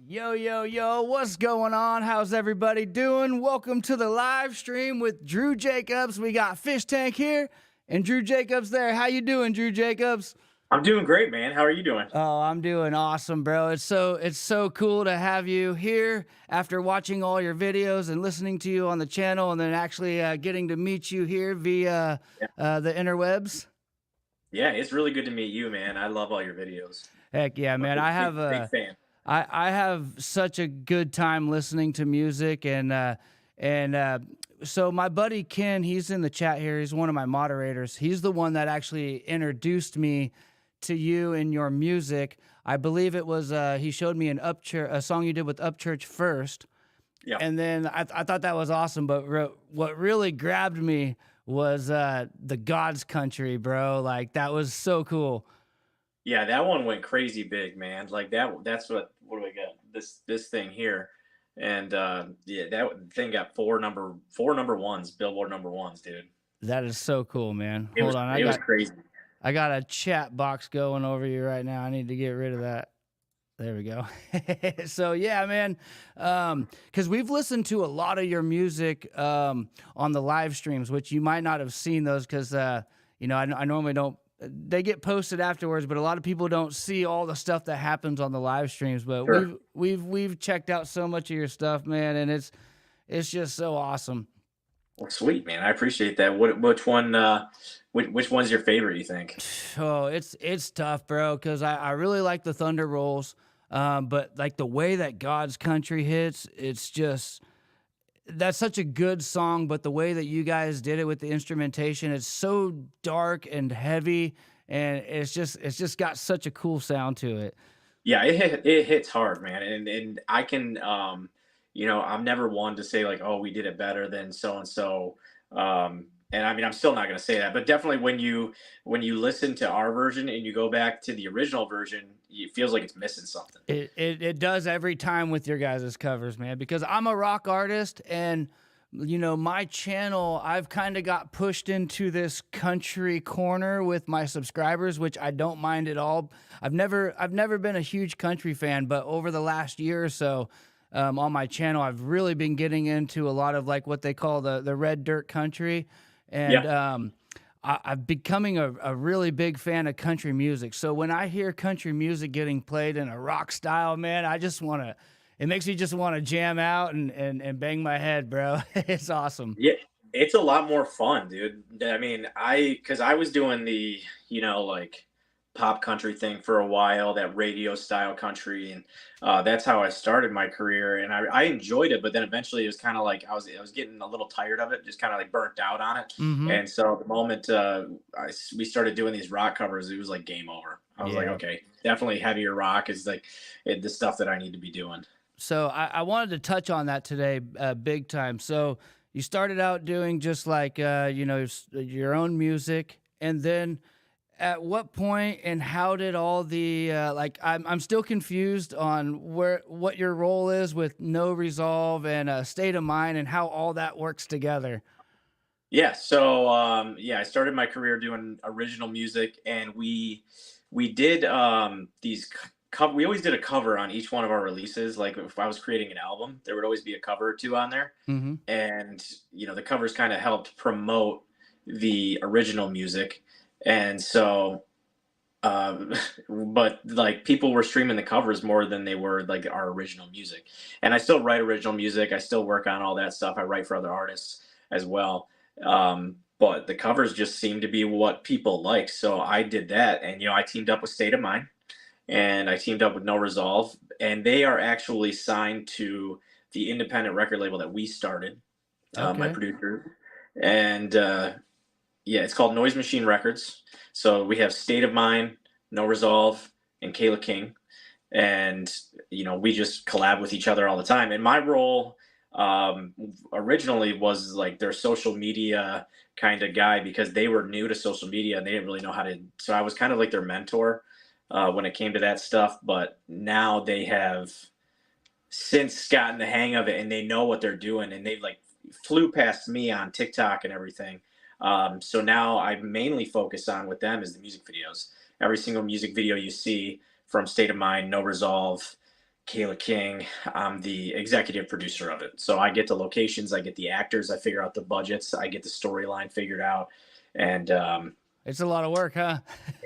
Yo, yo, yo, what's going on? How's everybody doing? Welcome to the live stream with Drew Jacobs. We got Fischtank here and Drew Jacobs there. How you doing, Drew Jacobs? I'm doing great, man. How are you doing? Oh, I'm doing awesome, bro. It's so cool to have you here after watching all your videos and listening to you on the channel and then actually getting to meet you here via Yeah. the interwebs. Yeah, it's really good to meet you, man. I love all your videos. Heck yeah, I'm a man. big, big, big fan. I have such a good time listening to music and so my buddy Ken, he's in the chat here. He's one of my moderators. He's the one that actually introduced me to you and your music. I believe it was he showed me a song you did with Upchurch first, Yeah. and then I thought that was awesome. But what really grabbed me was the God's Country, bro. Like that was so cool. Yeah, that one went crazy big, man. Like that's what do we got? This thing here. And yeah, that thing got four number ones, Billboard number ones, dude. That is so cool, man. It Hold was on, it was crazy. I got a chat box going over you right now. I need to get rid of that. There we go. So yeah, man, because we've listened to a lot of your music on the live streams, which you might not have seen those because I normally don't. They get posted afterwards, but a lot of people don't see all the stuff that happens on the live streams. But Sure. we've checked out so much of your stuff, man, and it's just so awesome. Well, sweet, man. I appreciate that. Which one which one's your favorite, you think? Oh, it's tough, bro, because I really like the Thunder Rolls, but like the way that God's Country hits, it's just that's such a good song. But the way that you guys did it with the instrumentation, it's so dark and heavy, and it's just got such a cool sound to it. Yeah, it hits hard, man, and I can, I'm never one to say like, oh, we did it better than so and so, and I mean, I'm still not gonna say that, but definitely when you listen to our version and you go back to the original version, it feels like it's missing something. It does every time with your guys' covers, man, because I'm a rock artist and my channel, I've kind of got pushed into this country corner with my subscribers, which I don't mind at all. I've never been a huge country fan, but over the last year or so, on my channel, I've really been getting into a lot of like what they call the red dirt country, and Yeah. I'm becoming a really big fan of country music. So when I hear country music getting played in a rock style, man, it makes me just want to jam out and bang my head, bro. It's awesome. Yeah, it's a lot more fun, dude. I mean, because I was doing the, like pop country thing for a while, that radio style country, and that's how I started my career, and I enjoyed it. But then eventually, it was kind of like I was getting a little tired of it, just kind of like burnt out on it. Hmm. And so the moment we started doing these rock covers, it was like game over. I was like, Yeah. okay, definitely heavier rock is like the stuff that I need to be doing. So I wanted to touch on that today, big time. So you started out doing just like your own music, and then at what point and how did all the like I'm still confused on what your role is with No Resolve and State of Mind and how all that works together. Yeah, so yeah, I started my career doing original music, and we did these cover. We always did a cover on each one of our releases. Like if I was creating an album, there would always be a cover or two on there, Hmm. and the covers kind of helped promote the original music, and so. But like people were streaming the covers more than they were like our original music, and I still write original music. I still work on all that stuff. I write for other artists as well, but the covers just seem to be what people like. So I did that, and I teamed up with State of Mind, and I teamed up with No Resolve, and they are actually signed to the independent record label that we started. My Okay. producer, and yeah, it's called Noise Machine Records. So we have State of Mind, No Resolve, and Kayla King, and we just collab with each other all the time. And my role originally was like their social media kind of guy, because they were new to social media and they didn't really know how to. So I was kind of like their mentor when it came to that stuff. But now they have since gotten the hang of it, and they know what they're doing, and they've like flew past me on TikTok and everything. So now I mainly focus on with them is the music videos. Every single music video you see from State of Mind, No Resolve, Kayla King. I'm the executive producer of it. So I get the locations, I get the actors, I figure out the budgets, I get the storyline figured out, and It's a lot of work, huh?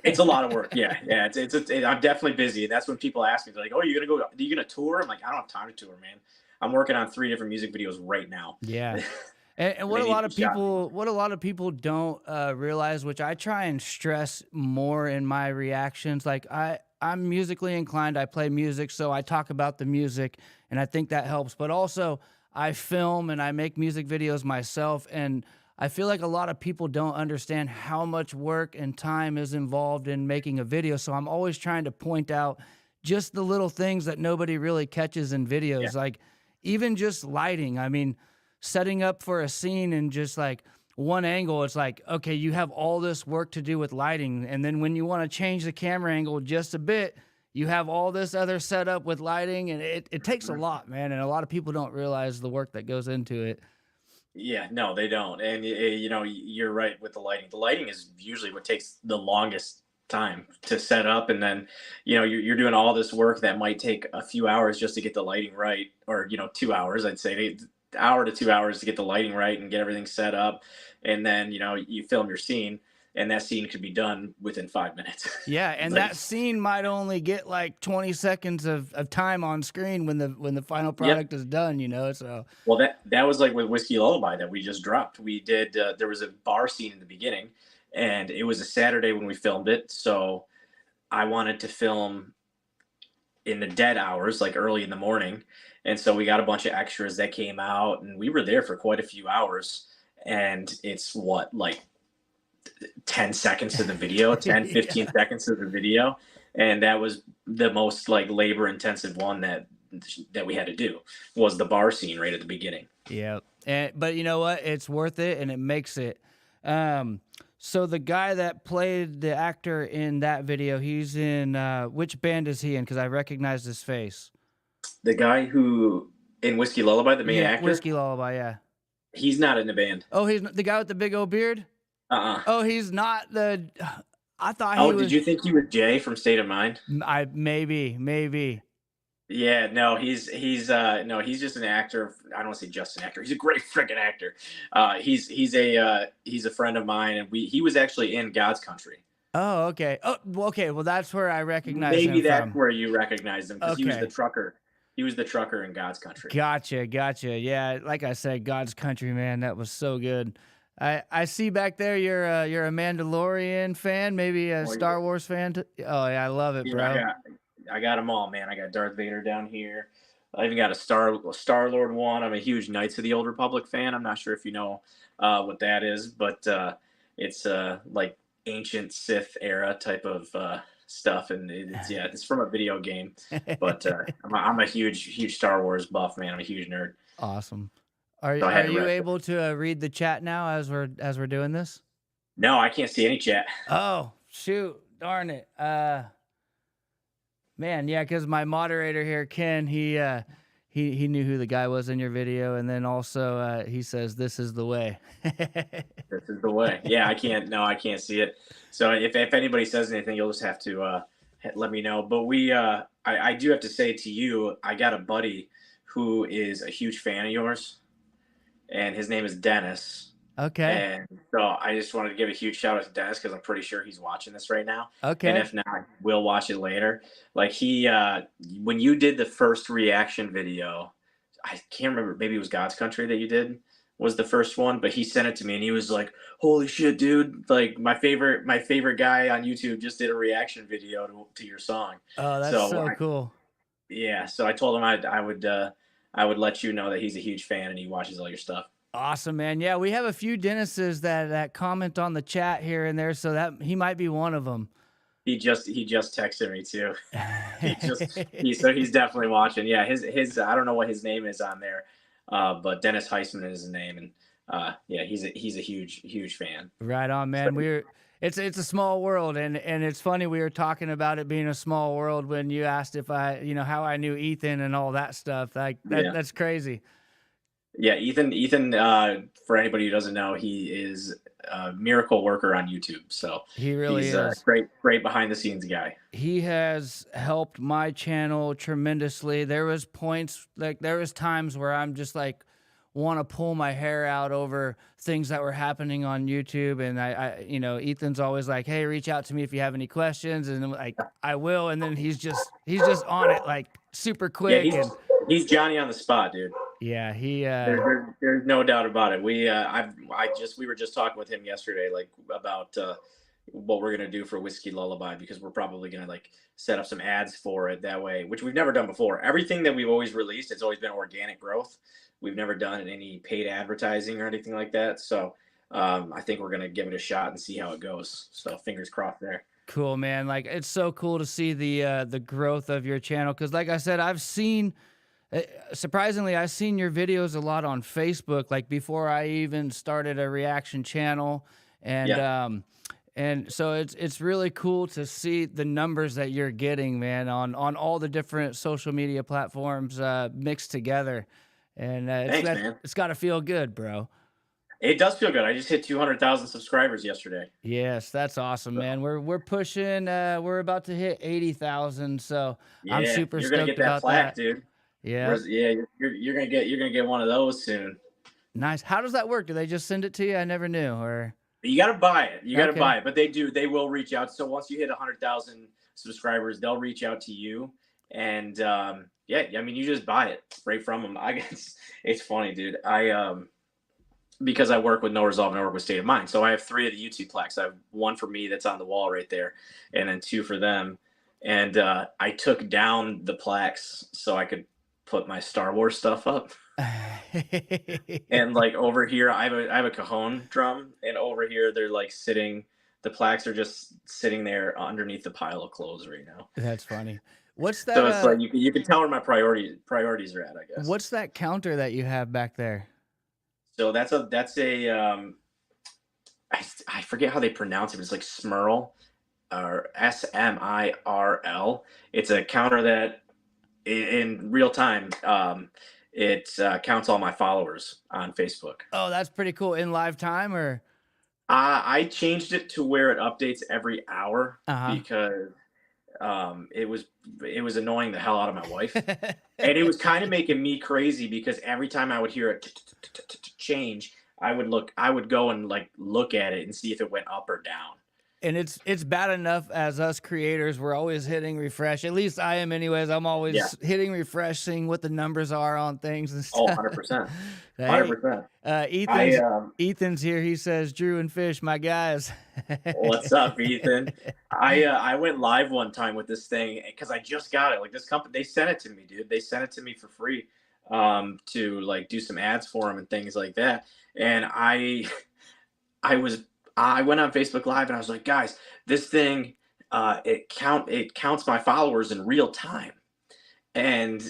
it's a lot of work. Yeah, yeah. I'm definitely busy, and that's when people ask me, they're like, "Oh, you gonna go? Are you gonna tour?" I'm like, "I don't have time to tour, man. I'm working on 3 different music videos right now." Yeah. And And they need to be shot. what a lot of people don't realize, which I try and stress more in my reactions, like I'm musically inclined. I play music, so I talk about the music, and I think that helps. But also, I film and I make music videos myself, and I feel like a lot of people don't understand how much work and time is involved in making a video. So I'm always trying to point out just the little things that nobody really catches in Yeah, videos, like even just lighting. I mean, setting up for a scene and just like one angle, it's like, okay, you have all this work to do with lighting. And then when you want to change the camera angle just a bit, you have all this other setup with lighting. And it takes a lot, man. And a lot of people don't realize the work that goes into it. yeah. No, they don't. And you're right with the lighting. The lighting is usually what takes the longest time to set up, and then you're doing all this work that might take a few hours just to get the lighting right, or 2 hours. I'd say hour to 2 hours to get the lighting right and get everything set up, and then you film your scene, and that scene could be done within 5 minutes. Yeah, and Like, that scene might only get like 20 seconds of time on screen when the final yep. product is done, you know? So Well, that was like with Whiskey Lullaby that we just dropped. We did there was a bar scene in the beginning, and it was a Saturday when we filmed it. So I wanted to film in the dead hours, like early in the morning. And so we got a bunch of extras that came out, and we were there for quite a few hours. And it's what, like 10 seconds to the video, 10, yeah. 15 seconds to the video. And that was the most like labor intensive one that we had to do, was the bar scene right at the beginning. Yeah. But you know what? It's worth it and it makes it. Um, so the guy that played the actor in that video, he's in which band is he in? Because I recognized his face. The guy who in Whiskey Lullaby, the main Yeah, actor, Whiskey Lullaby, yeah. he's not in the band. Oh, he's the guy with the big old beard? Uh-uh. Oh, he's not the I thought he Oh, did was you think he was Jay from State of Mind? I maybe. Yeah, no, he's no, he's just an actor. I don't want to say just an actor. He's a great freaking actor. He's a friend of mine, and he was actually in God's Country. Oh, okay. Oh, well, okay. Well, that's where I recognize Maybe him that's from. where you recognize him, because he was the Okay. trucker. He was the trucker in God's Country. Gotcha, gotcha. Yeah, like I said, God's Country, man, that was so good. I see back there you're a Mandalorian fan, maybe a Oh, Star Wars fan. Oh yeah, I love it, yeah, bro. I got them all, man. I got Darth Vader down here. I even got a Star Lord one. I'm a huge Knights of the Old Republic fan. I'm not sure if you know what that is, but it's like ancient Sith era type of stuff, and it's from a video game. But I'm a huge Star Wars buff, man. I'm a huge nerd, Awesome. so I Are had to you rep it. able to read the chat now as we're doing this? No, I can't see any chat. Oh, shoot. Darn it. Man, yeah, because my moderator here, Ken, he knew who the guy was in your video, and then also he says this is the way. This is the way. Yeah, I can't. No, I can't see it. So if anybody says anything, you'll just have to let me know. But I do have to say to you, I got a buddy who is a huge fan of yours, and his name is Dennis. Okay. And so I just wanted to give a huge shout out to Dennis, because I'm pretty sure he's watching this right now. And Okay. if not, we'll watch it later. Like when you did the first reaction video, I can't remember, maybe it was God's Country that you did was the first one, but he sent it to me and he was like, "Holy shit, dude. Like my favorite guy on YouTube just did a reaction video to your song." Oh, that's So so cool. yeah, so I told him I would let you know that he's a huge fan and he watches all your stuff. Awesome, man. Yeah, we have a few Dennises that comment on the chat here and there, so that he might be one of them. He just texted me too. He's definitely watching. Yeah, his I don't know what his name is on there, but Dennis Heisman is his name, and yeah, he's a huge fan. Right on, So man. It's a small world, and it's funny we were talking about it being a small world when you asked if how I knew Ethan and all that stuff. Like yeah, that's crazy. yeah. Ethan. For anybody who doesn't know, he is a miracle worker on YouTube. So He really he's a is. great behind the scenes guy. He has helped my channel tremendously. There was points, like there was times where I'm just like want to pull my hair out over things that were happening on YouTube. And Ethan's always like, "Hey, reach out to me if you have any questions." And I'm like, I will. And then he's just on it like super Yeah, quick. And he's Johnny on the spot, dude. yeah, There's no doubt about it. We were just talking with him yesterday, like about what we're gonna do for Whiskey Lullaby, because we're probably gonna like set up some ads for it that way, which we've never done before. Everything that we've always released, it's always been organic growth. We've never done any paid advertising or anything like that. So I think we're gonna give it a shot and see how it goes. So fingers crossed there. cool, man. Like it's so cool to see the growth of your channel. Cause like I said, surprisingly, I've seen your videos a lot on Facebook, like before I even started a reaction channel. And, Yeah. and so it's really cool to see the numbers that you're getting, man, on all the different social media platforms, mixed together. And, Thanks, man. it's gotta feel good, bro. It does feel good. I just hit 200,000 subscribers yesterday. Yes, that's awesome, So man. We're pushing, we're about to hit 80,000. So I'm yeah, super you're gonna get stoked that about plaque, that. dude. Yeah. Yeah, you're gonna get one of those soon. Nice. How does that work? Do they just send it to you? I never knew. Or You got to buy it. You got to okay. buy it. But they will reach out. So once you hit 100,000 subscribers, they'll reach out to you. And yeah, I mean, you just buy it right from them. I guess it's funny, dude. Because I work with No Resolve and I work with State of Mind. So I have 3 of the YouTube plaques. I have one for me that's on the wall right there, and then 2 for them. And I took down the plaques so I could put my Star Wars stuff up. And like over here, I have a cajon drum, and over here they're like sitting. The plaques are just sitting there underneath the pile of clothes right now. That's funny. What's that So it's like you can tell where my priorities are at, I guess. what's that counter that you have back there? So that's a I forget how they pronounce it, but it's like Smurl or SMIRL. It's a counter that in real time it counts all my followers on Facebook. Oh, that's pretty cool. In live time or I changed it to where it updates every hour uh-huh. because it was annoying the hell out of my wife, and it was kind of making me crazy because every time I would hear it change, I would go and like look at it and see if it went up or down. And it's bad enough as us creators, we're always hitting refresh. At least I am anyways. I'm Yeah. always hitting refresh, seeing what the numbers are on things and Oh, stuff. 100%. Hey, 100%. I Ethan's here. He says, Drew and Fish, my guys. What's up, Ethan? I went live one time with this thing because I just got it. Like this company, they sent it to me, dude. They sent it to me for free to like do some ads for them and things like that. And I went on Facebook Live and I was like, guys, this thing it counts my followers in real time. And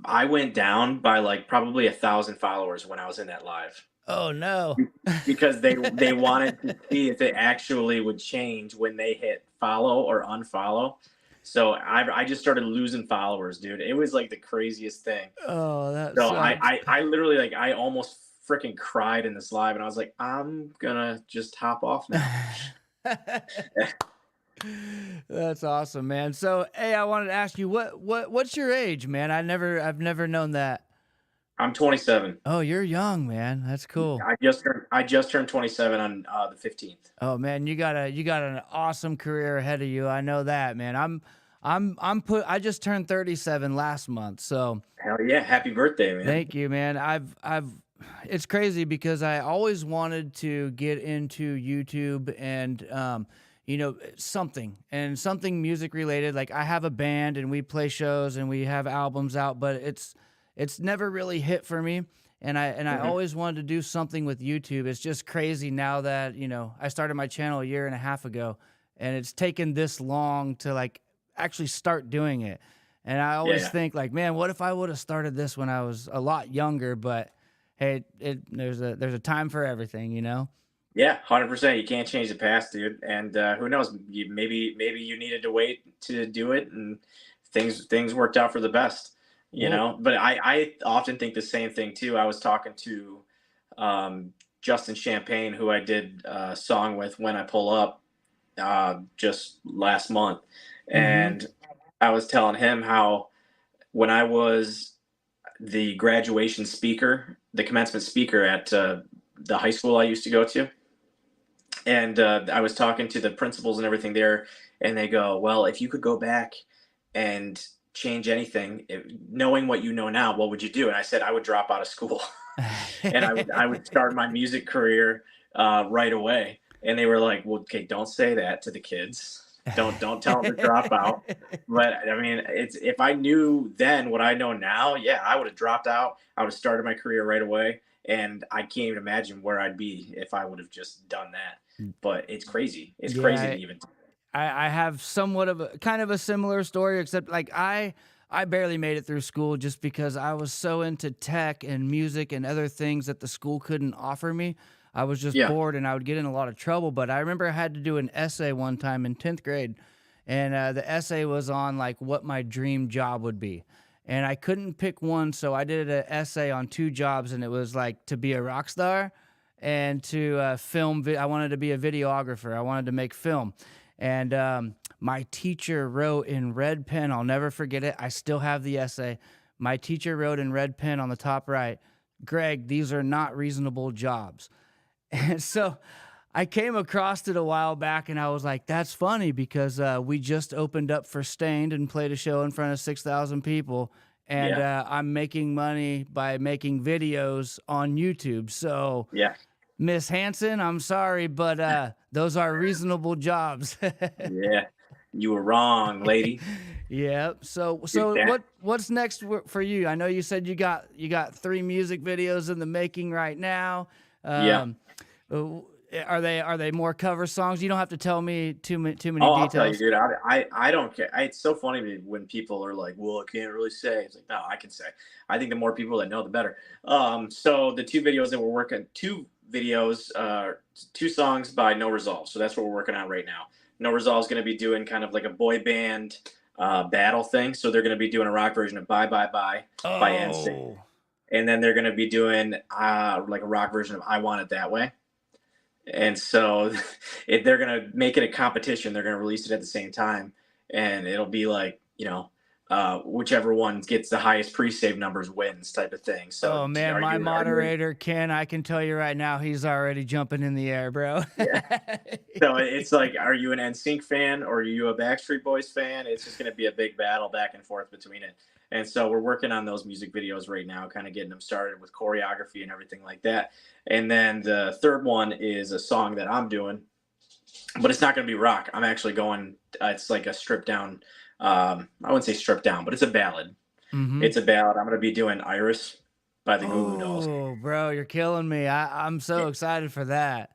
I went down by like probably 1,000 followers when I was in that live. Oh no. Because they wanted to see if it actually would change when they hit follow or unfollow. So I just started losing followers, dude. It was like the craziest thing. Oh, that So sucks. I literally like I almost freaking cried in this live, and I was like, I'm gonna just hop off now. That's awesome, man. So, hey, I wanted to ask you what's your age, man? I've never known that. I'm 27. Oh, you're young, man. That's cool. I just turned 27 on the 15th. Oh man, you got an awesome career ahead of you. I know that, man. I just turned 37 last month, so Hell yeah! Happy birthday, man. thank you, man. It's crazy because I always wanted to get into YouTube and something music related. Like I have a band and we play shows and we have albums out, but it's never really hit for me. And I Mhm. always wanted to do something with YouTube. It's just crazy now that, I started my channel a year and a half ago and it's taken this long to like actually start doing it. And I Yeah, always yeah. think like, man, what if I would have started this when I was a lot younger? But hey, there's a time for everything, you know? Yeah, 100%. You can't change the past, dude. And who knows? Maybe you needed to wait to do it, and things worked out for the best. Well, But I often think the same thing too. I was talking to Justin Champagne, who I did a song with, When I Pull Up, just last month. Mm-hmm. And I was telling him how when I was the graduation speaker, the commencement speaker at the high school I used to go to, and I was talking to the principals and everything there, and they go, "Well, if you could go back and change anything, knowing what you know now, what would you do?" And I said, "I would drop out of school, and I would start my music career right away." And they were like, "Well, okay, don't say that to the kids. Don't tell them to drop out." But I mean, it's if I knew then what I know now, yeah, I would have dropped out. I would have started my career right away, and I can't even imagine where I'd be if I would have just done that. But it's crazy. It's crazy to Yeah, even. I have somewhat of a kind of a similar story, except like I barely made it through school just because I was so into tech and music and other things that the school couldn't offer me. I was just Yeah, bored and I would get in a lot of trouble. But I remember I had to do an essay one time in 10th grade, and the essay was on like what my dream job would be. And I couldn't pick one, so I did an essay on two jobs, and it was like to be a rock star and to film. I wanted to be a videographer. I wanted to make film. And my teacher wrote in red pen, I'll never forget it. I still have the essay. My teacher wrote in red pen on the top right, "Greg, these are not reasonable jobs." And so I came across it a while back and I was like, that's funny because we just opened up for Stained and played a show in front of 6,000 people. And yeah, I'm making money by making videos on YouTube. So, yeah, Miss Hanson, I'm sorry, but those are reasonable jobs. yeah. You were wrong, lady. Yeah. So Get so that. what's next for you? I know you said you got 3 music videos in the making right now. Yeah. Um, uh, are they more cover songs? You don't have to tell me too many Oh, I'll tell you, details. dude. I don't care. It's so funny to me when people are like, "Well, I can't really say." It's like, no, I can say. I think the more people that know, the better. So the two videos that we're working, two videos, two songs by No Resolve. So that's what we're working on right now. No Resolve is going to be doing kind of like a boy band battle thing. So they're going to be doing a rock version of Bye Bye Bye by NSYNC, Oh, and then they're going to be doing like a rock version of I Want It That Way. And so if they're gonna make it a competition, they're gonna release it at the same time, and it'll be like whichever one gets the highest pre-save numbers wins type of thing. So oh man, are my you in? moderator Ken, I can tell you right now, he's already jumping in the air, bro. Yeah. So it's like, are you an NSYNC fan or are you a Backstreet Boys fan? It's just going to be a big battle back and forth between it. And so we're working on those music videos right now, kind of getting them started with choreography and everything like that. And then the third one is a song that I'm doing, but it's not going to be rock. I'm actually going. It's like a stripped down. I wouldn't say stripped down, but it's a ballad. Mm-hmm. It's a ballad. I'm going to be doing Iris by the Goo Goo Dolls. Oh, bro, you're killing me. I'm so excited for that.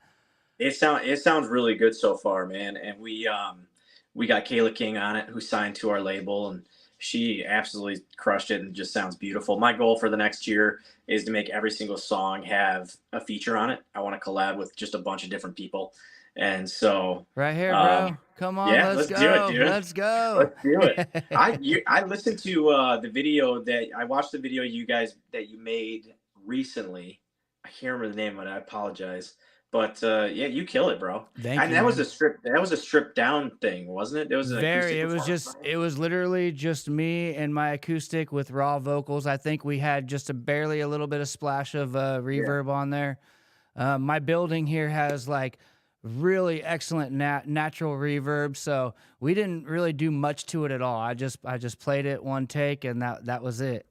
It sounds really good so far, man. And we got Kayla King on it, who signed to our label, and she absolutely crushed it and just sounds beautiful. My goal for the next year is to make every single song have a feature on it. I want to collab with just a bunch of different people, and so Right here, um, bro. Come on, yeah, let's let's do it, go. dude. Let's go. Let's do it. I listened to the video that I watched the video you guys that you made recently. I can't remember the name of it. I apologize. But yeah, you kill it, bro. Thank And you, that was man. a stripped down thing, wasn't it? There was an Very. acoustic It was performance just, on it. it was literally just me and my acoustic with raw vocals. I think we had just barely a little bit of splash of Yeah. reverb on there. My building here has like really excellent natural reverb, so we didn't really do much to it at all. I just played it one take, and that was it.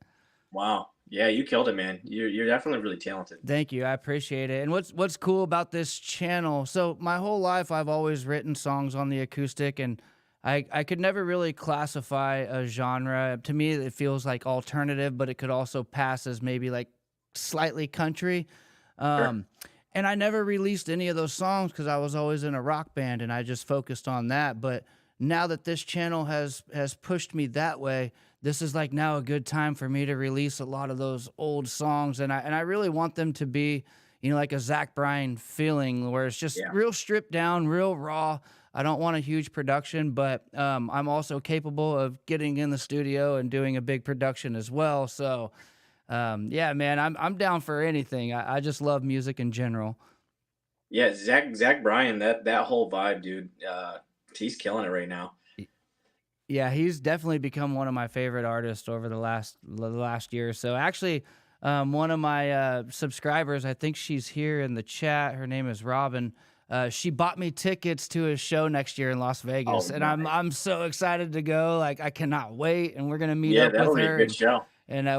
Wow. Yeah, you killed it, man. You're definitely really talented. Thank you. I appreciate it. And what's cool about this channel? So my whole life I've always written songs on the acoustic, and I could never really classify a genre. To me it feels like alternative, but it could also pass as maybe like slightly country. Sure. Um and I never released any of those songs cuz I was always in a rock band and I just focused on that. But now that this channel has pushed me that way, this is like now a good time for me to release a lot of those old songs, and I really want them to be, like a Zach Bryan feeling where it's just Yeah. real stripped down, real raw. I don't want a huge production, but I'm also capable of getting in the studio and doing a big production as well. So yeah, man, I'm down for anything. I just love music in general. Yeah, Zach Bryan, that whole vibe, dude. He's killing it right now. Yeah, he's definitely become one of my favorite artists over the last year or so. Actually, one of my subscribers, I think she's here in the chat. Her name is Robin. She bought me tickets to his show next year in Las Vegas, Oh, and I'm nice. I'm so excited to go. Like I cannot wait, and we're gonna meet Yeah, up with that'll be a her, good and show.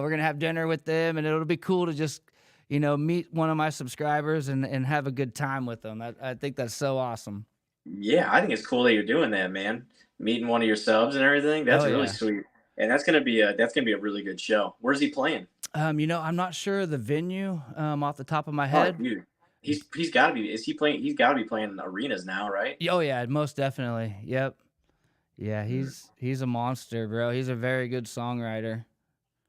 we're gonna have dinner with them, and it'll be cool to just meet one of my subscribers and have a good time with them. I think that's so awesome. Yeah, I think it's cool that you're doing that, man. Meeting one of your subs and everything. That's Oh really yeah. sweet. And that's gonna be a really good show. Where's he playing? I'm not sure the venue off the top of my Oh, head. dude. He's gotta be is he playing he's gotta be playing arenas now, right? Oh yeah, most definitely. Yep. Yeah, Mm. he's a monster, bro. He's a very good songwriter.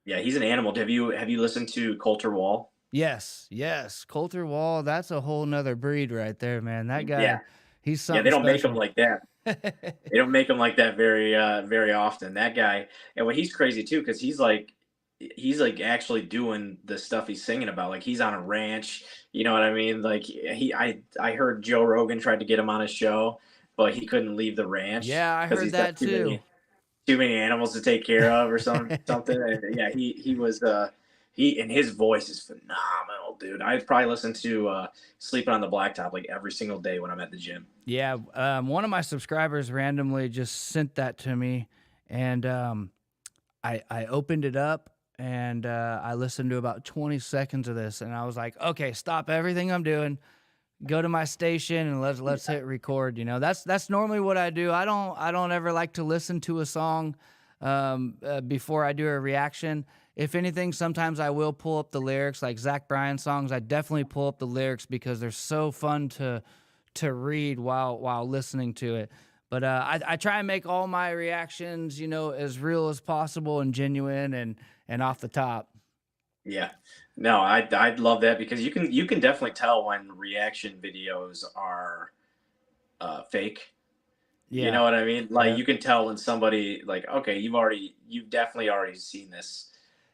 Yeah, he's an animal. Have you listened to Coulter Wall? Yes, yes. Coulter Wall, that's a whole nother breed right there, man. That Yeah. guy, he's Yeah, they something don't make them special. like that. They don't make him like that very often. That guy, and what he's crazy too, because he's like actually doing the stuff he's singing about. Like he's on a ranch, you know what I mean? Like I heard Joe Rogan tried to get him on his show, but he couldn't leave the ranch Yeah, I because heard he's got that too too. many animals to take care of or something. And yeah, he was he and his voice is phenomenal, dude. I probably listen to Sleeping on the Blacktop like every single day when I'm at the gym. Yeah, one of my subscribers randomly just sent that to me, and I opened it up and I listened to about 20 seconds of this, and I was like, okay, stop everything I'm doing, go to my station, and let's hit record. That's normally what I do. I don't ever like to listen to a song before I do a reaction. If anything, sometimes I will pull up the lyrics, like Zach Bryan songs. I definitely pull up the lyrics because they're so fun to read while listening to it. But I try and make all my reactions, as real as possible and genuine and off the top. Yeah. No, I'd love that because you can definitely tell when reaction videos are fake. You Yeah. know what I mean? Like Yep. you can tell when somebody like, okay, you've definitely already seen this.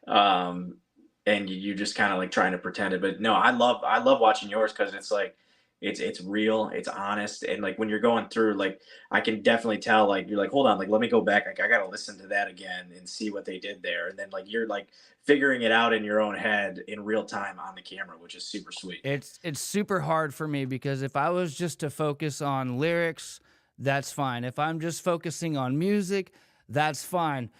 Um and you're just kind of like trying to pretend it. But no, I love watching yours because it's like it's real, it's honest, and like when you're going through, like I can definitely tell, like you're like, hold on, like let me go back, like I gotta listen to that again and see what they did there, and then like you're like figuring it out in your own head in real time on the camera, which is super sweet. It's super hard for me because if I was just to focus on lyrics, that's fine. If I'm just focusing on music, that's fine.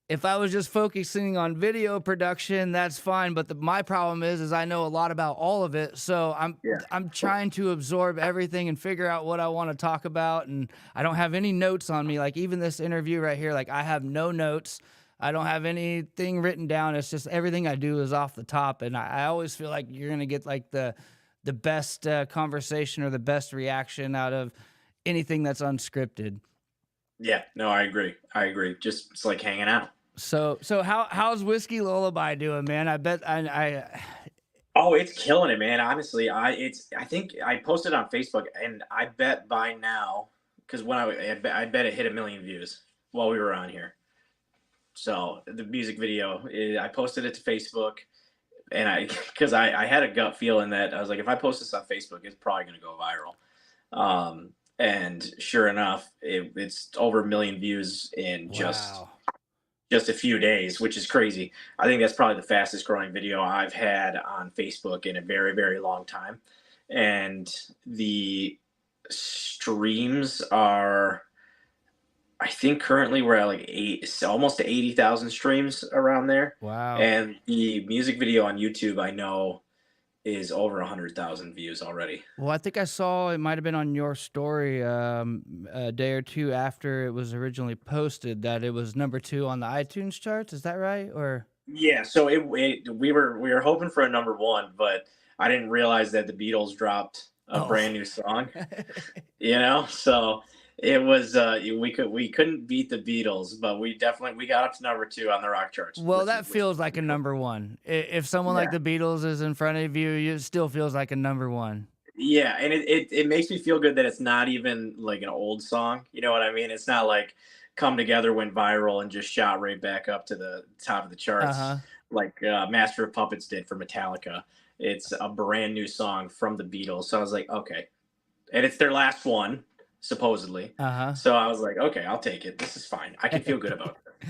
If I was just focusing on video production, that's fine. But my problem is I know a lot about all of it, so I'm Yeah. I'm trying to absorb everything and figure out what I want to talk about. And I don't have any notes on me. Like even this interview right here, like I have no notes. I don't have anything written down. It's just everything I do is off the top, and I always feel like you're gonna get like the best conversation or the best reaction out of anything that's unscripted. Yeah, no, I agree, just it's like hanging out. So how's Whiskey Lullaby doing, man? I bet I Oh, it's killing it, man. Honestly, I think I posted on Facebook, and I bet by now, because when I bet it hit 1 million views while we were on here. So the music video, I posted it to Facebook, and because I had a gut feeling that I was like, if I post this on Facebook, it's probably going to go viral. And sure enough, it's over 1 million views in just wow. just a few days, which is crazy. I think that's probably the fastest growing video I've had on Facebook in a very, very long time. And the streams are, I think currently we're at like almost 80,000 streams around there. Wow. And the music video on YouTube, I know, is over 100,000 views already. Well, I think I saw it might have been on your story a day or two after it was originally posted that it was number 2 on the iTunes charts. Is that right? Or Yeah, so we were hoping for a number one, but I didn't realize that the Beatles dropped a oh. brand new song. So it was we couldn't beat the Beatles, but we got up to number two on the rock charts, Well, which that which feels like a number 1. If someone like yeah. the Beatles is in front of you, it still feels like a number 1. Yeah, and it makes me feel good that it's not even like an old song. You know what I mean? It's not like Come Together went viral and just shot right back up to the top of the charts Uh-huh. like Master of Puppets did for Metallica. it's a brand new song from the Beatles. So I was like, okay, and it's their last one supposedly. Uh-huh. So I was like, okay, I'll take it. This is fine. I can feel good about it.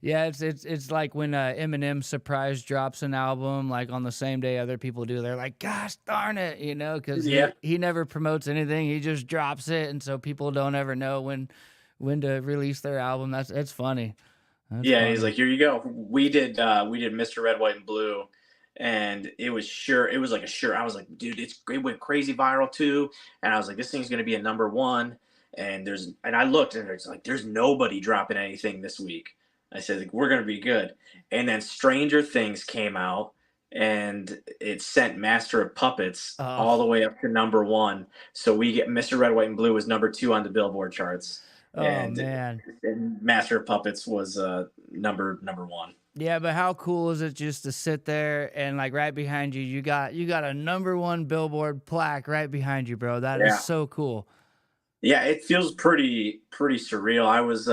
Yeah, it's like when Eminem surprise drops an album like on the same day other people do. They're like, "Gosh darn it," you know, because Yeah. he never promotes anything. He just drops it, and so people don't ever know when to release their album. It's funny. That's Yeah, and he's funny. like, "Here you go." We did Mr. Red, White, and Blue, and it was sure. It was like a sure. I was like, "Dude, it went crazy viral too," and I was like, "This thing's gonna be a number one." And I looked and it's like, "There's nobody dropping anything this week." I said, like, "We're gonna be good." And then Stranger Things came out, and it sent Master of Puppets Oh, all the way up to number one. So we get Mr. Red, White, and Blue was number two on the Billboard charts, oh and man. Master of Puppets was number one. Yeah, but how cool is it just to sit there and like right behind you, you got a number one Billboard plaque right behind you, bro. That is Yeah, so cool. yeah, it feels pretty surreal. I was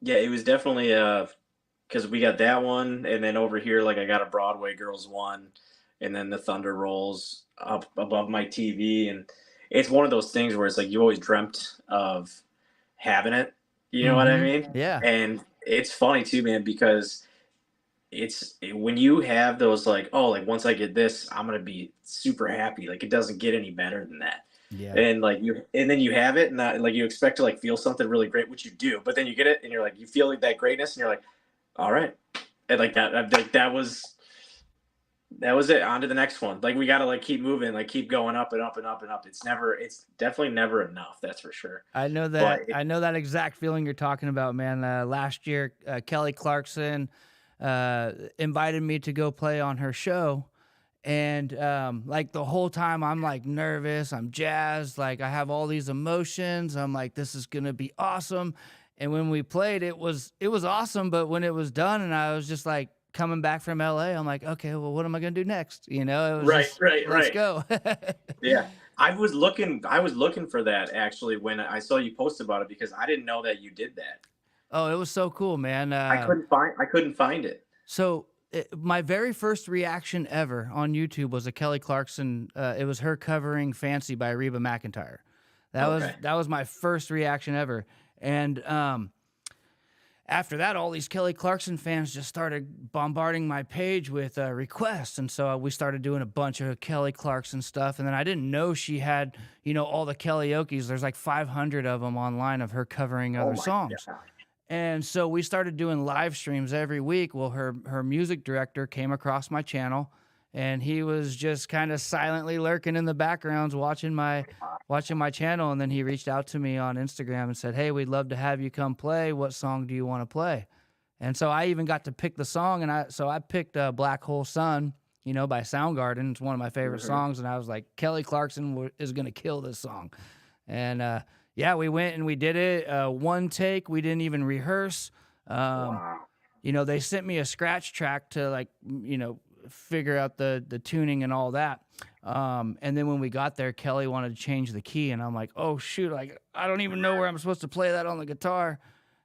yeah, it was definitely because we got that one, and then over here, like I got a Broadway Girls one, and then the Thunder rolls up above my TV, and it's one of those things where it's like you always dreamt of having it. You know what I Mm-hmm. mean? Yeah. And it's funny too, man, because when you have those like, oh, like once I get this, I'm gonna be super happy. Like it doesn't get any better than that. Yeah. And like and then you have it, and that, like you expect to like feel something really great, which you do, but then you get it, and you're like, you feel like that greatness, and you're like, all right, and like that was it. On to the next one. Like we gotta like keep moving, like keep going up and up and up and up. It's definitely never enough. That's for sure. But I know that exact feeling you're talking about, man. Last year, Kelly Clarkson invited me to go play on her show, and like the whole time I'm like nervous, I'm jazzed, like I have all these emotions. I'm like, this is gonna be awesome. And when we played, it was awesome. But when it was done, and I was just like coming back from LA, I'm like, okay, well, what am I gonna do next? You know, it was right, just right, let's right. go. Yeah. I was looking for that actually when I saw you post about it because I didn't know that you did that. Oh, it was so cool, man. I couldn't find it. So my very first reaction ever on YouTube was a Kelly Clarkson. It was her covering "Fancy" by Reba McEntire. Okay. That was my first reaction ever. And after that, all these Kelly Clarkson fans just started bombarding my page with requests, and so we started doing a bunch of Kelly Clarkson stuff. And then I didn't know she had, all the Kellyoke's. There's like 500 of them online of her covering Oh other my songs. god. And so we started doing live streams every week. Well, her music director came across my channel, and he was just kind of silently lurking in the backgrounds watching my channel. And then he reached out to me on Instagram and said, "Hey, we'd love to have you come play. What song do you want to play?" And so I even got to pick the song, and I picked "Black Hole Sun," by Soundgarden. It's one of my favorite Mhm. songs, and I was like, Kelly Clarkson is gonna kill this song. And yeah, we went and we did it. One take. We didn't even rehearse. Um, Wow. they sent me a scratch track to like, figure out the tuning and all that. And then when we got there, Kelly wanted to change the key, and I'm like, oh shoot, like I don't even know where I'm supposed to play that on the guitar.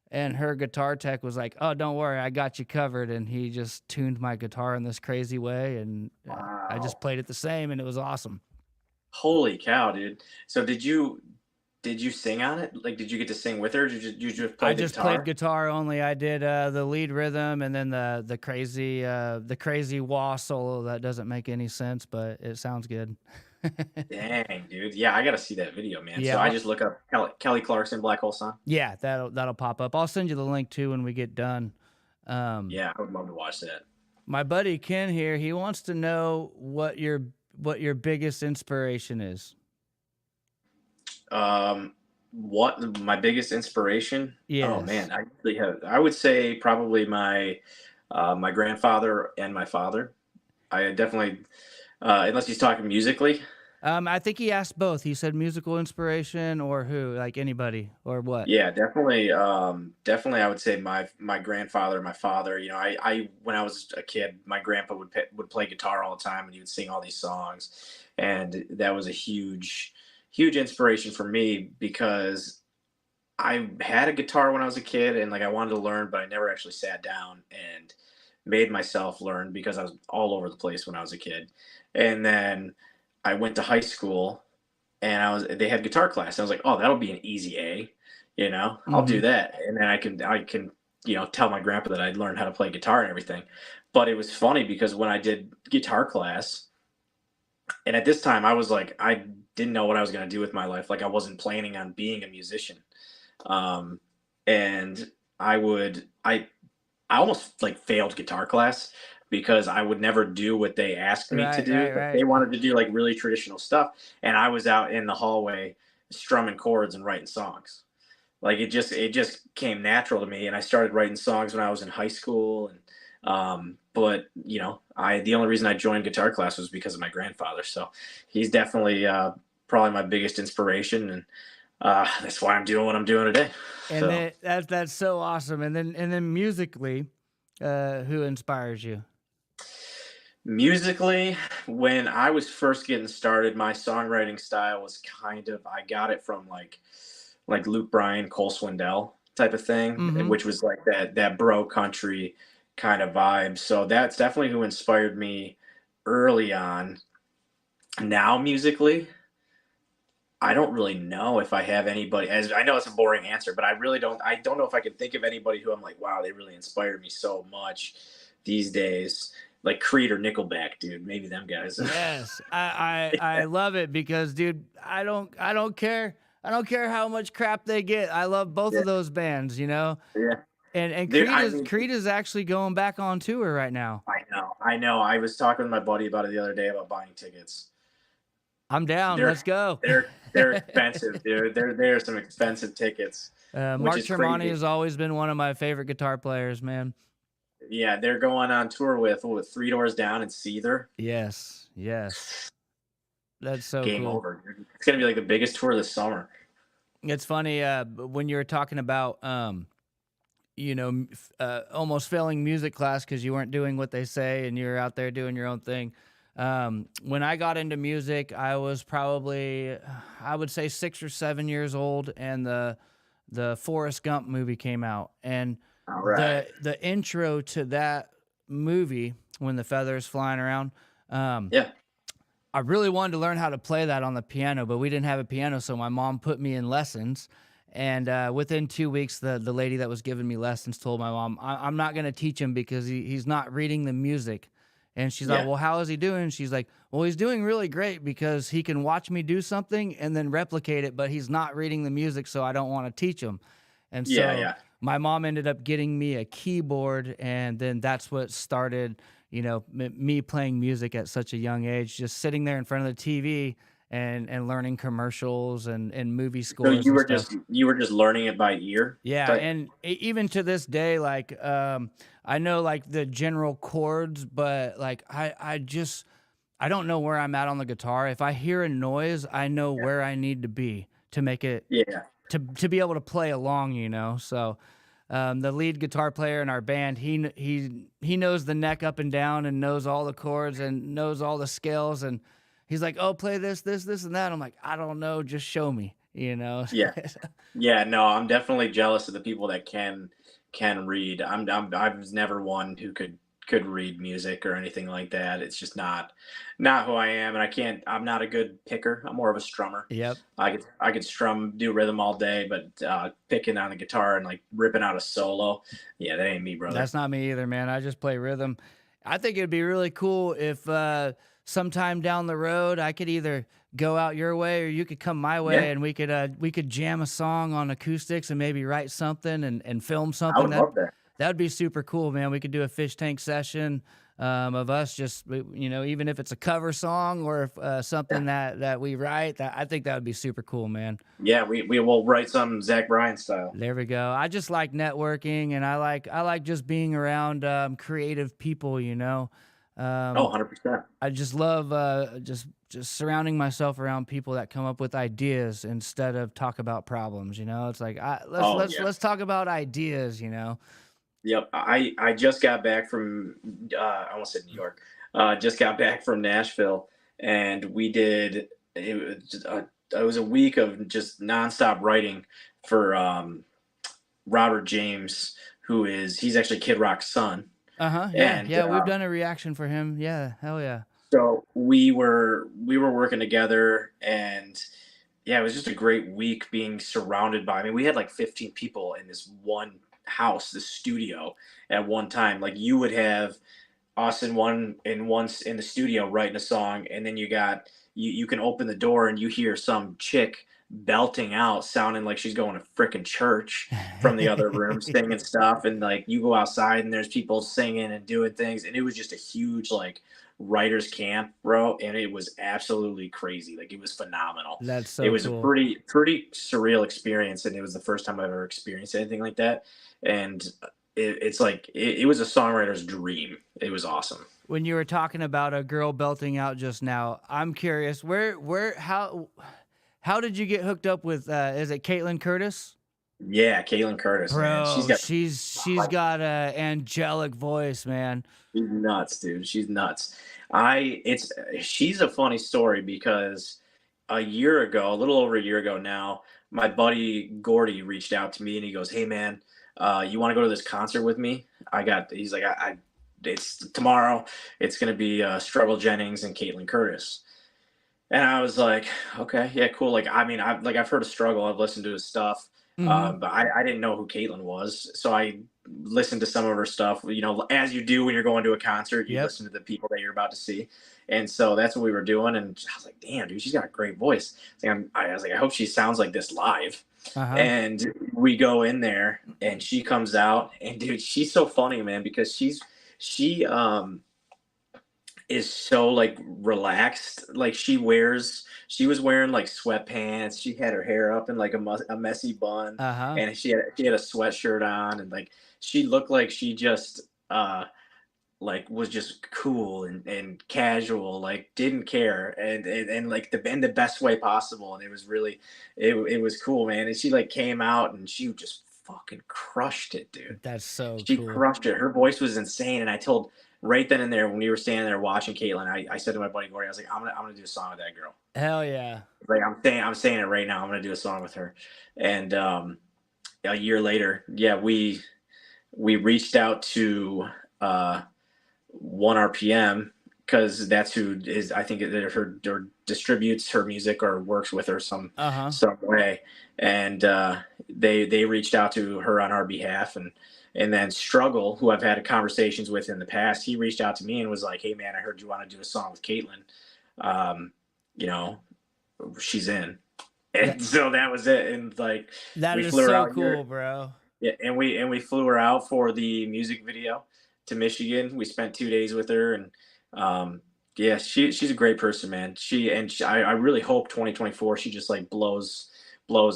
And her guitar tech was like, "Oh, don't worry, I got you covered." And he just tuned my guitar in this crazy way, and I just Wow. played it the same, and it was awesome. Holy cow, dude. So did you sing on it? Like did you get to sing with her? Did you just I play the just played guitar? guitar only. I did the lead rhythm and then the crazy wah solo that doesn't make any sense, but it sounds good. Dang, dude. Yeah, I gotta see that video, man. Yeah, So I just look up Kelly Clarkson, Black Hole Sun. yeah, that'll pop up. I'll send you the link too when we get done. Um, Yeah, I would love to watch that. my buddy Ken here, he wants to know what your biggest inspiration is. What my biggest inspiration? Oh Yes. man, I would say probably my grandfather and my father. I definitely, unless he's talking musically. I think he asked both. He said musical inspiration or who, like anybody or what. Yeah, definitely. Definitely, I would say my grandfather, my father. I when I was a kid, my grandpa would play guitar all the time, and he would sing all these songs, and that was a huge inspiration for me because I had a guitar when I was a kid, and like I wanted to learn, but I never actually sat down and made myself learn because I was all over the place when I was a kid. And then I went to high school and they had guitar class. And I was like, oh, that'll be an easy A, I'll do Hmm. that. And then I can, tell my grandpa that I'd learned how to play guitar and everything. But it was funny because when I did guitar class, and at this time I was like, I didn't know what I was going to do with my life. Like I wasn't planning on being a musician. Um, and I almost like failed guitar class because I would never do what they asked me to Right, do. right, Like they right. wanted to do like really traditional stuff, and I was out in the hallway strumming chords and writing songs. Like it just came natural to me, and I started writing songs when I was in high school. And but I the only reason I joined guitar class was because of my grandfather. So he's definitely probably my biggest inspiration, and that's why I'm doing what I'm doing today. And So. then that's so awesome. And then musically, who inspires you? Musically, when I was first getting started, my songwriting style was I got it from like Luke Bryan, Cole Swindell type of thing, Hmm. which was like that bro country kind of vibe. So that's definitely who inspired me early on. Now musically, I don't really know if I have anybody. As I know it's a boring answer, but I don't know if I can think of anybody who I'm like, wow, they really inspired me so much these days. Like Creed or Nickelback, dude. Maybe them guys. Yes, I love it because, dude, I don't care how much crap they get. I love both Yeah, of those bands, you know. yeah. And Dude, Creed I is mean, Creed is actually going back on tour right now. I know, I know. I was talking with my buddy about it the other day about buying tickets. I'm down. They're Let's go. they're expensive, dude. They're some expensive tickets, which Mark is Tremonti crazy. has always been one of my favorite guitar players, man. Yeah, they're going on tour with Three Doors Down and Seether. Yes, yes, that's so Game cool. over, dude. It's gonna be like the biggest tour this summer. It's funny when you were talking about almost failing music class because you weren't doing what they say and you're out there doing your own thing. When I got into music, I was probably, I would say, 6 or 7 years old, and the Forrest Gump movie came out, and All right. the intro to that movie, when the feathers flying around. Um, Yeah. I really wanted to learn how to play that on the piano, but we didn't have a piano, so my mom put me in lessons. And within 2 weeks, the lady that was giving me lessons told my mom, I'm not going to teach him because he's not reading the music. And she's like, Yeah. well, how is he doing? She's like, well, he's doing really great because he can watch me do something and then replicate it, but he's not reading the music, so I don't want to teach him. And Yeah. so Yeah. my mom ended up getting me a keyboard, and then that's what started, me playing music at such a young age, just sitting there in front of the TV and learning commercials and movie So scores and stuff. you were just learning it by ear. Yeah, Type. and even to this day, like, I know like the general chords, but like I don't know where I'm at on the guitar. If I hear a noise, I know Yeah. where I need to be to make it Yeah. to be able to play along. So the lead guitar player in our band, he knows the neck up and down and knows all the chords and knows all the scales, and he's like, "Oh, play this and that." I'm like, "I don't know, just show me." Yeah. Yeah, no, I'm definitely jealous of the people that can read. I was never one who could read music or anything like that. It's just not who I am, and I can't. I'm not a good picker. I'm more of a strummer. Yep. I could strum, do rhythm all day, but picking on the guitar and like ripping out a solo, yeah, that ain't me, brother. That's not me either, man. I just play rhythm. I think it'd be really cool if sometime down the road I could either go out your way or you could come my Yeah, way, and we could jam a song on acoustics and maybe write something and film I something. would love that. That'd be super cool, man. We could do a fish tank session of us just, even if it's a cover song or if, Yeah, something that we write. That I think that would be super cool, man. yeah, we will write some Zach Bryan style. There we go. I just like networking, and I like just being around creative people. Oh, Um, 100%. I just love just surrounding myself around people that come up with ideas instead of talk about problems. It's like let's Oh let's yeah. let's talk about ideas. Yep. I just got back from I almost said New York. Just got back from Nashville, and we did it was a week of just nonstop writing for Robert James, he's actually Kid Rock's son. Uh-huh, yeah, And yeah, we've done a reaction for him, yeah, hell yeah. so we were working together, and yeah, it was just a great week being surrounded by. I mean, we had like 15 people in this one house, this studio at one time. Like you would have us in the studio writing a song, and then you can open the door and you hear some chick belting out sounding like she's going to frickin' church from the other room singing stuff, and like you go outside and there's people singing and doing things, and it was just a huge like writers camp, bro, and it was absolutely crazy. Like it was phenomenal. That's It so was a cool. pretty surreal experience, and it was the first time I've ever experienced anything like that. And it's like it was a songwriter's dream. It was awesome. When you were talking about a girl belting out just now, I'm curious, how did you get hooked up with, is it Caitlin Curtis? Yeah, Caitlin Curtis, man. She's Bro, got she's like got a angelic voice, man. she's nuts, dude. She's nuts. She's a funny story because a year ago, a little over a year ago now, my buddy Gordy reached out to me and he goes, "Hey man, you want to go to this concert with me? He's like, I it's tomorrow. It's gonna be Struggle Jennings and Caitlin Curtis." And I was like, okay, yeah, cool. Like, I mean, I've heard of Struggle, I've listened to his stuff, Mhm. but I didn't know who Caitlyn was. So I listened to some of her stuff. You know, as you do when you're going to a concert, you Yep. listen to the people that you're about to see. And so that's what we were doing. And I was like, damn, dude, she's got a great voice. I was like, I hope she sounds like this live. Uh-huh. And we go in there, and she comes out, and dude, she's so funny, man, because she is so like relaxed. Like she was wearing like sweatpants. She had her hair up in like a messy bun, Uh-huh. and she had a sweatshirt on, and like she looked like she just like was just cool and casual, like didn't care, and like in the best way possible. And it was really it was cool, man. And she like came out and she just fucking crushed it, dude. That's so She cool. crushed it. Her voice was insane. And I told right then and there when we were standing there watching Caitlin, I said to my buddy Gordy, I was like, I'm gonna do a song with that girl. Hell yeah. Like I'm saying it right now. I'm gonna do a song with her. And a year later, yeah, we reached out to one RPM because that's who is I think her or distributes her music or works with her Uh-huh. some way. And they reached out to her on our behalf, and then Struggle, who I've had conversations with in the past, he reached out to me and was like, "Hey man, I heard you want to do a song with Caitlin. Um, you know, she's in." That And so that was it. And like that we is flew her so out cool, here. bro. Yeah, and we flew her out for the music video to Michigan. We spent 2 days with her, and um, yeah, she's a great person, man. I really hope 2024 she just like blows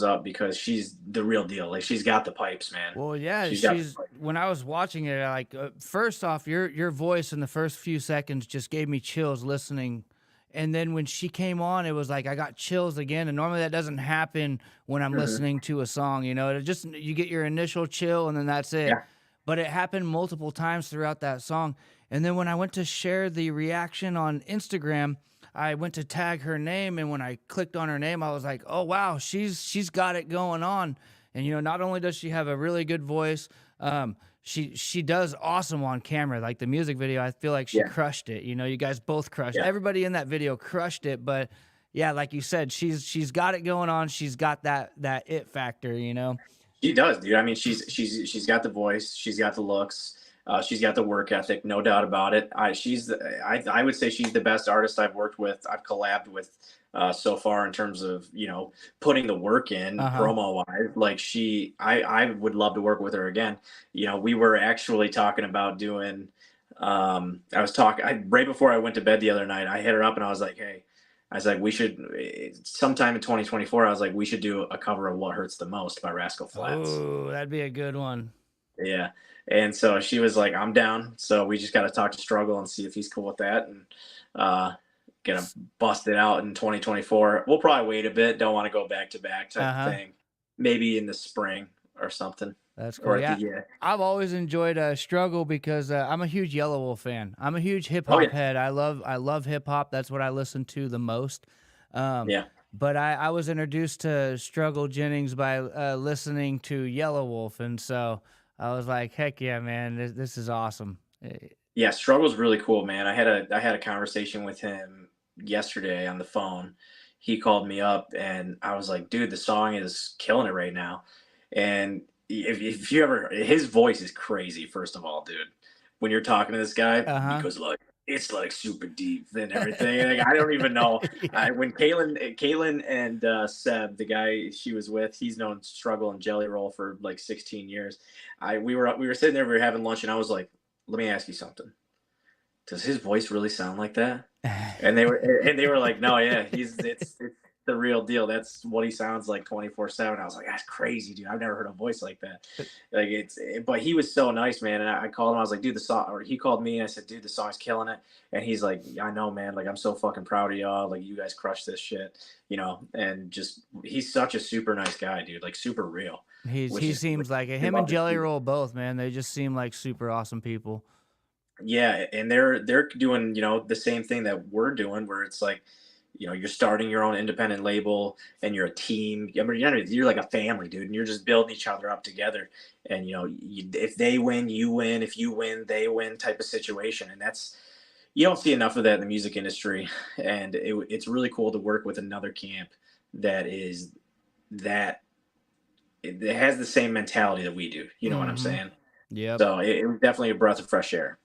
up because she's the real deal. Like she's got the pipes, man. Well, yeah, She's got the she's pipes. when I was watching it, like first off, your voice in the first few seconds just gave me chills listening. And then when she came on, it was like I got chills again. And normally that doesn't happen when I'm Mhm. listening to a song, you know. It just you get your initial chill and then that's it. Yeah, But it happened multiple times throughout that song. And then when I went to share the reaction on Instagram, I went to tag her name, and when I clicked on her name, I was like, "Oh wow, she's got it going on." And you know, not only does she have a really good voice, she does awesome on camera. Like the music video, I feel like she yeah, crushed it. You know, you guys both crushed. yeah. Everybody in that video crushed it. But yeah, like you said, she's got it going on. She's got that it factor. You know. She does, dude. I mean, she's got the voice, she's got the looks, she's got the work ethic, no doubt about it. I would say she's the best artist I've worked with. I've collabed with so far in terms of putting the work in Uh huh. promo wise. Like I would love to work with her again. You know, we were actually talking about doing. I was talking right before I went to bed the other night. I hit her up and I was like, hey. I was like, we should sometime in 2024. I was like, we should do a cover of "What Hurts the Most" by Rascal Flatts. Oh, that'd be a good one. Yeah, and so she was like, "I'm down." So we just got to talk to Struggle and see if he's cool with that, and uh, gonna bust it out in 2024. We'll probably wait a bit. Don't want to go back to back Uh type of huh. thing. Maybe in the spring or something, That's or cool. at the Yeah. yeah. I've always enjoyed Struggle because I'm a huge Yellow Wolf fan. I'm a huge hip Oh hop yeah, head. I love hip hop. That's what I listen to the most. Um, yeah. but I was introduced to Struggle Jennings by listening to Yellow Wolf, and so I was like, heck yeah, man, this is awesome. Eh, Yeah, Struggle's really cool, man. I had a conversation with him yesterday on the phone. He called me up and I was like, dude, the song is killing it right now. And if you ever, his voice is crazy, first of all, dude. When you're talking to this guy, Uh-huh. because like it's like super deep and everything. Like, I don't even know. Yeah. When Kaylin and Seb, the guy she was with, he's known Struggle and Jelly Roll for like 16 years. We were sitting there, we were having lunch, and I was like, let me ask you something. Does his voice really sound like that? And they were like, no, yeah, it's the real deal. That's what he sounds like 24/7. I was like, that's crazy, dude. I've never heard a voice like that. Like but he was so nice, man. And I called him. I was like, dude, the song. Or he called me and I said, dude, the song's killing it. And he's like, I know, man. Like, I'm so fucking proud of y'all. Like, you guys crushed this shit, And just he's such a super nice guy, dude. Like, super real, He which seems like it. I Him and love to Jelly see. Roll both, man. They just seem like super awesome people. Yeah, and they're doing, the same thing that we're doing, where it's like, you're starting your own independent label and you're a team. I mean, you're like a family, dude, and you're just building each other up together. And if they win, you win. If you win, they win, type of situation. And that's you don't see enough of that in the music industry. And it's really cool to work with another camp that is that it has the same mentality that we do. You know what I'm Mhm. saying? Yep. So it was definitely a breath of fresh air.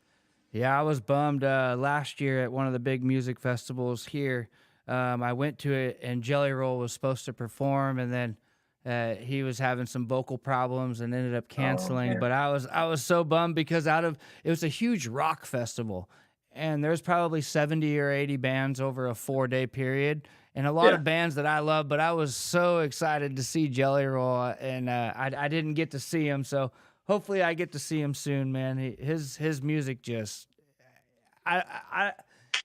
Yeah, I was bummed last year at one of the big music festivals here. I went to it and Jelly Roll was supposed to perform, and then he was having some vocal problems and ended up Oh canceling. man. But I was so bummed because it was a huge rock festival, and there's probably 70 or 80 bands over a 4 day period, and a lot Yeah. of bands that I love. But I was so excited to see Jelly Roll, and I didn't get to see him, so hopefully I get to see him soon, man. His music just I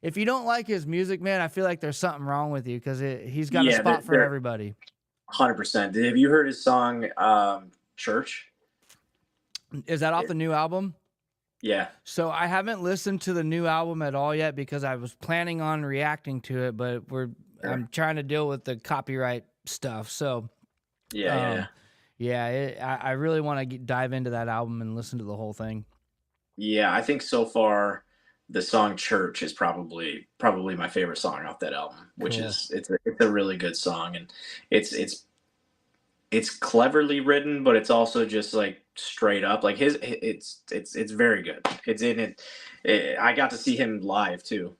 if you don't like his music, man, I feel like there's something wrong with you because he's got a Yeah, spot for they're everybody. 100%. Have you heard his song Church? Is that off It, the new album? yeah. So I haven't listened to the new album at all yet because I was planning on reacting to it, but Sure. I'm trying to deal with the copyright stuff. So Yeah, yeah, yeah. um, yeah, I really want to dive into that album and listen to the whole thing. Yeah, I think so far the song Church is probably my favorite song off that album, which Cool. is it's a really good song. And it's it's it's cleverly written, but it's also just like straight up. Like it's very good. It's in it. I got to see him live too,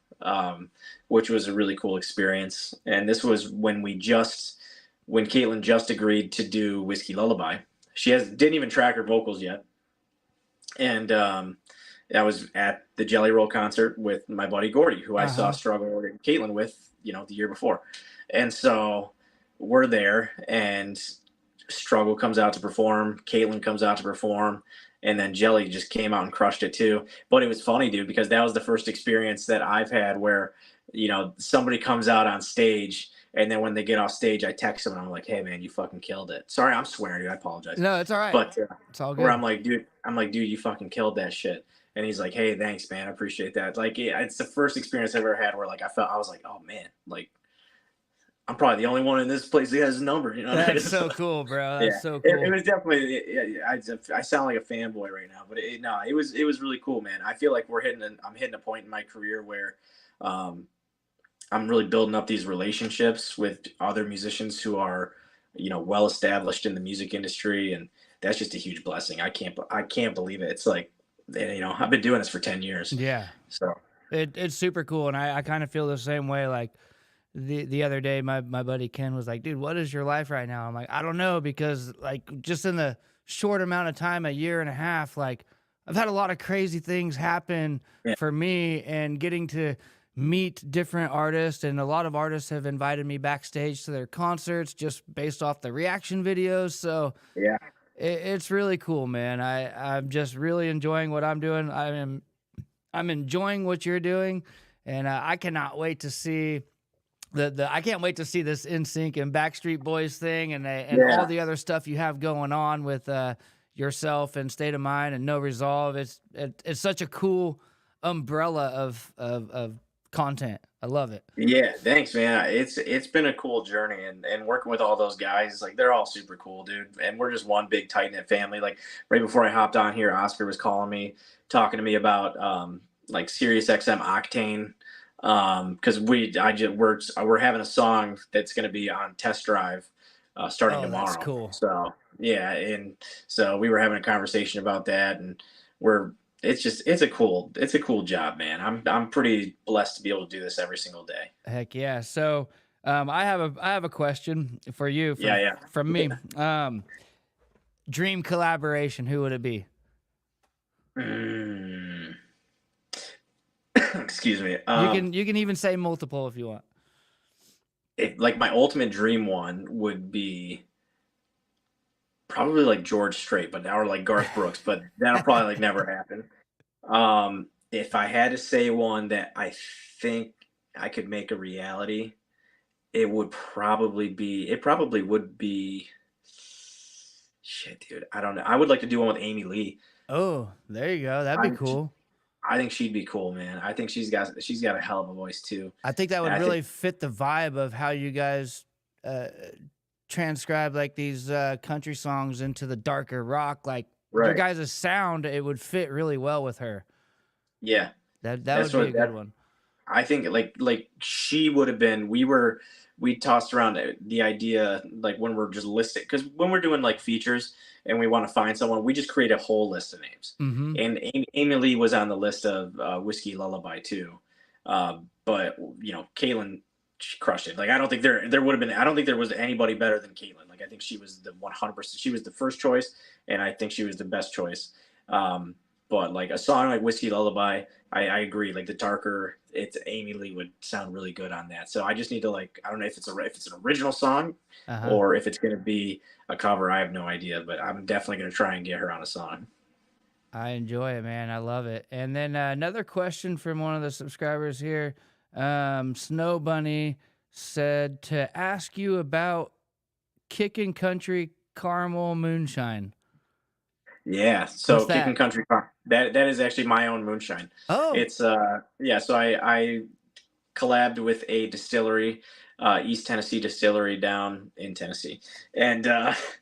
which was a really cool experience. And this was when Caitlin just agreed to do Whiskey Lullaby. She didn't even track her vocals yet. And I was at the Jelly Roll concert with my buddy Gordy, who I Uh saw huh. struggle with Caitlin with, the year before. And so we're there, and Struggle comes out to perform, Caitlin comes out to perform, and then Jelly just came out and crushed it too. But it was funny, dude, because that was the first experience that I've had where, somebody comes out on stage, and then when they get off stage, I text them and I'm like, "Hey, man, you fucking killed it." Sorry, I'm swearing, dude. I apologize. No, it's all right. But It's all where good. I'm like, dude, you fucking killed that shit. And he's like, hey, thanks, man. I appreciate that. Like, yeah, it's the first experience I've ever had where like I was like, oh man, like I'm probably the only one in this place that has his number. You know what I mean? That's So, so cool, bro. yeah, That's so it cool. was definitely. I sound like a fanboy right now, but no, it was really cool, man. I feel like I'm hitting a point in my career where, um, I'm really building up these relationships with other musicians who are, well established in the music industry, and that's just a huge blessing. I can't believe it. It's like, I've been doing this for 10 years, Yeah. so It's super cool, and I kind of feel the same way. Like the other day, my buddy Ken was like, "Dude, what is your life right now?" I'm like, "I don't know," because like just in the short amount of time, a year and a half, like I've had a lot of crazy things happen yeah, for me, and getting to meet different artists, and a lot of artists have invited me backstage to their concerts just based off the reaction videos. So yeah, it's really cool, man. I'm just really enjoying what I'm doing. I'm enjoying what you're doing, and I cannot wait to see the I can't wait to see this NSYNC and Backstreet Boys thing, and all yeah. the other stuff you have going on with yourself and State of Mind and No Resolve. It's such a cool umbrella of content. I love it. Yeah, thanks, man. It's been a cool journey, and working with all those guys, like they're all super cool, dude. And we're just one big tight knit family. Like right before I hopped on here, Oscar was calling me, talking to me about like Sirius XM Octane, because we're having a song that's going to be on test drive starting Oh, that's tomorrow. cool. So yeah, and so we were having a conversation about that, and we're it's a cool job, man. I'm pretty blessed to be able to do this every single day. Heck yeah. So, I have a question for you Yeah, yeah. from me. Dream collaboration, who would it be? Mm. Excuse me. You can even say multiple if you want. Like my ultimate dream one would be probably like George Strait, but now or like Garth Brooks, but that'll probably like never happen. If I had to say one that I think I could make a reality, it probably would be shit, dude. I don't know. I would like to do one with Amy Lee. Oh, there you go. That'd be I cool. I think she'd be cool, man. I think she's got a hell of a voice too. I think that And would I think really fit the vibe of how you guys uh, transcribe like these country songs into the darker rock. Like your right. guys' sound, it would fit really well with her. Yeah. That That's would be what a good that one. I think like she would have been. We tossed around the idea like when we're just listing because when we're doing like features and we want to find someone, we just create a whole list of names. Mm-hmm. And Amy Lee was on the list of Whiskey Lullaby too, but Caitlin she crushed it. Like I don't think there would have been. I don't think there was anybody better than Caitlin. Like I think she was the 100%. She was the first choice, and I think she was the best choice. Um, but like a song like Whiskey Lullaby, I agree. Like the darker, it's Amy Lee would sound really good on that. So I just need to like I don't know if it's an original song Uh-huh. or if it's gonna be a cover. I have no idea, but I'm definitely gonna try and get her on a song. I enjoy it, man. I love it. And then another question from one of the subscribers here. Snow Bunny said to ask you about Kickin' Country Caramel Moonshine. Yeah. What's So Kicking that? Country Car that is actually my own moonshine. Oh, It's yeah. So I collabed with a distillery, East Tennessee distillery down in Tennessee, and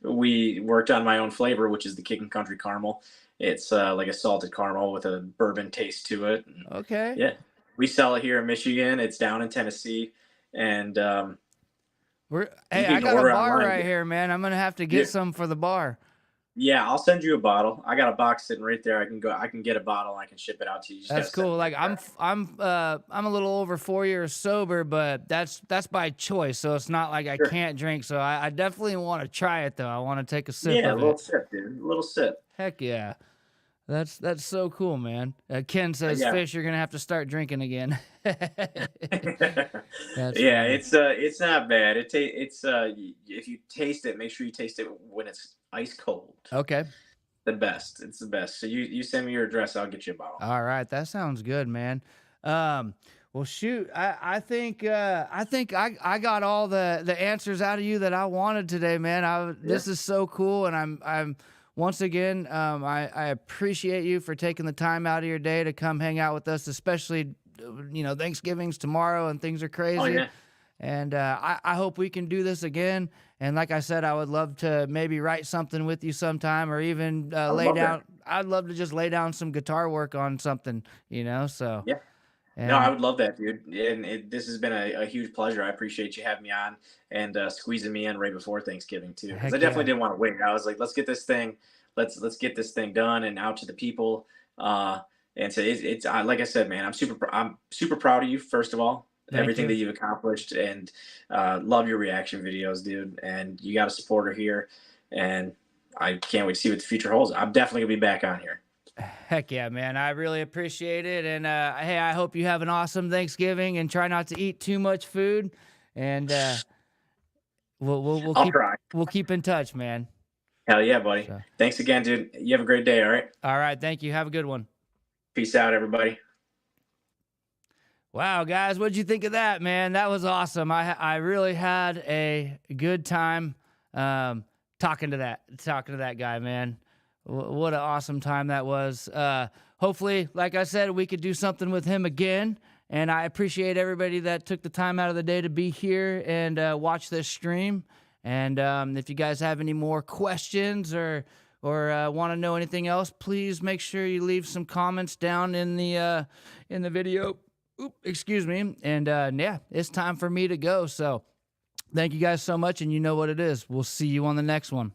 we worked on my own flavor, which is the Kicking Country Caramel. It's like a salted caramel with a bourbon taste to it. And okay. yeah, we sell it here in Michigan. It's down in Tennessee, and you Hey, I can got a order it bar online. right here, man. I'm gonna have to Yeah, get some for the bar. yeah, I'll send you a bottle. I got a box sitting right there. I can get a bottle. And I can ship it out to you. You just gotta That's send cool. me the Like address. I'm a little over 4 years sober, but that's by choice. So it's not like I Sure. can't drink. So I definitely want to try it though. I want to take a sip Yeah, a of little it. sip, dude. A little sip. Heck yeah. That's so cool, man. Ken says, Yeah. "Fish, you're gonna have to start drinking again." That's Yeah, funny. it's not bad. It's if you taste it, make sure you taste it when it's ice cold. Okay. The best. It's the best. So you send me your address, I'll get you a bottle. All right. That sounds good, man. Um, well, shoot. I think I got all the answers out of you that I wanted today, man. Yeah. This is so cool, and I'm once again I appreciate you for taking the time out of your day to come hang out with us, especially Thanksgiving's tomorrow and things are Oh crazy. yeah. And I hope we can do this again. And like I said, I would love to maybe write something with you sometime, or even I would lay love that. down. I'd love to just lay down some guitar work on something, So, Yeah. No, I and would love that, dude. And this has been a huge pleasure. I appreciate you having me on and squeezing me in right before Thanksgiving too, because I heck definitely yeah, didn't want to wait. I was like, let's get this thing done and out to the people. Uh, and so like I said, man, I'm super proud of you. First of all, thank everything that you. you've accomplished, and love your reaction videos, dude. And you got a supporter here, and I can't wait to see what the future holds. I'm definitely gonna be back on here. Heck yeah, man. I really appreciate it. And hey, I hope you have an awesome Thanksgiving and try not to eat too much food. And we'll I'll keep try. we'll keep in touch, man. Hell yeah, buddy. So, Thanks again, dude. You have a great day. All right. all right, thank you. Have a good one. Peace out, everybody. Wow, guys, what'd you think of that, man? That was awesome. I really had a good time talking to that guy, man. What an awesome time that was. Hopefully, like I said, we could do something with him again. And I appreciate everybody that took the time out of the day to be here and watch this stream. And if you guys have any more questions or want to know anything else, please make sure you leave some comments down in the video. Excuse me. And yeah, it's time for me to go. So thank you guys so much, and you know what it is. We'll see you on the next one.